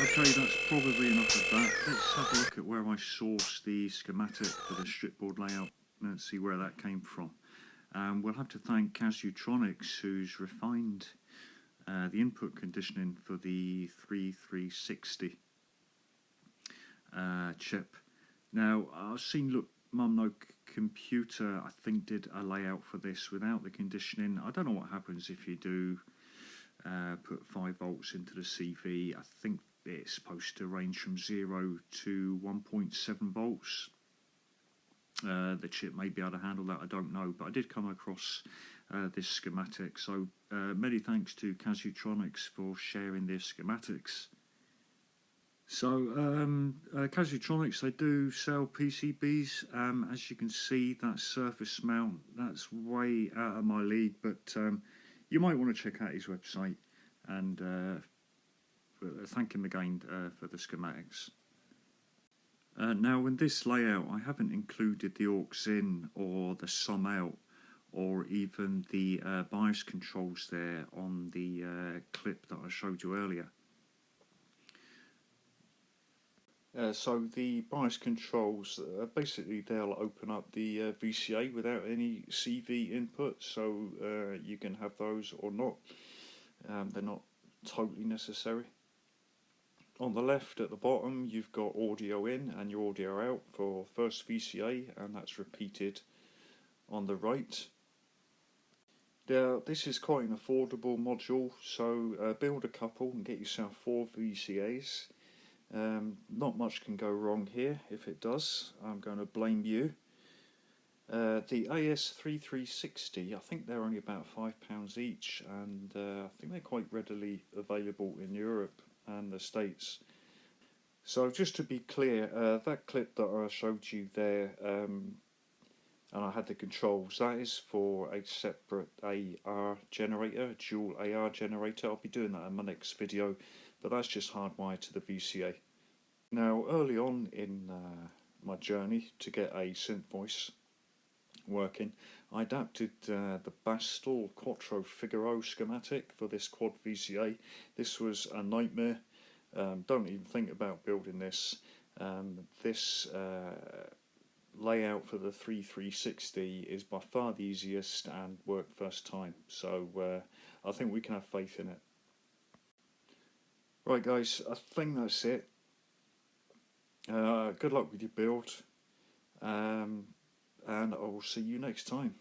Okay, that's probably enough of that. Let's have a look at where I sourced the schematic for the stripboard layout. Let's see where that came from. We'll have to thank as3360, who's refined the input conditioning for the 3360 chip. Now, I've seen, look, Mum No Computer, I think, did a layout for this without the conditioning. I don't know what happens if you do put 5 volts into the CV. I think it's supposed to range from 0 to 1.7 volts. The chip may be able to handle that, I don't know, but I did come across this schematic, so many thanks to as3360 for sharing their schematics. So as3360, they do sell PCBs. As you can see, that surface mount, that's way out of my league, but you might want to check out his website, and thank him again for the schematics. Now, in this layout, I haven't included the aux in or the sum out or even the bias controls there on the clip that I showed you earlier. So the bias controls, basically they'll open up the VCA without any CV input, so you can have those or not. They're not totally necessary. On the left at the bottom, you've got audio in and your audio out for first VCA, and that's repeated on the right. Now, this is quite an affordable module, so build a couple and get yourself 4 VCAs. Not much can go wrong here. If it does, I'm going to blame you. The as3360, I think they're only about £5 each, and I think they're quite readily available in Europe and the States. So just to be clear, that clip that I showed you there, and I had the controls, that is for a separate AR generator, a dual AR generator. I'll be doing that in my next video, but that's just hardwired to the VCA. Now, early on in my journey to get a synth voice working, I adapted the Bastel Quattro Figaro schematic for this quad VCA. This was a nightmare. Don't even think about building this. This layout for the 3360 is by far the easiest and worked first time, so I think we can have faith in it. Right guys, I think that's it. Good luck with your build, and I will see you next time.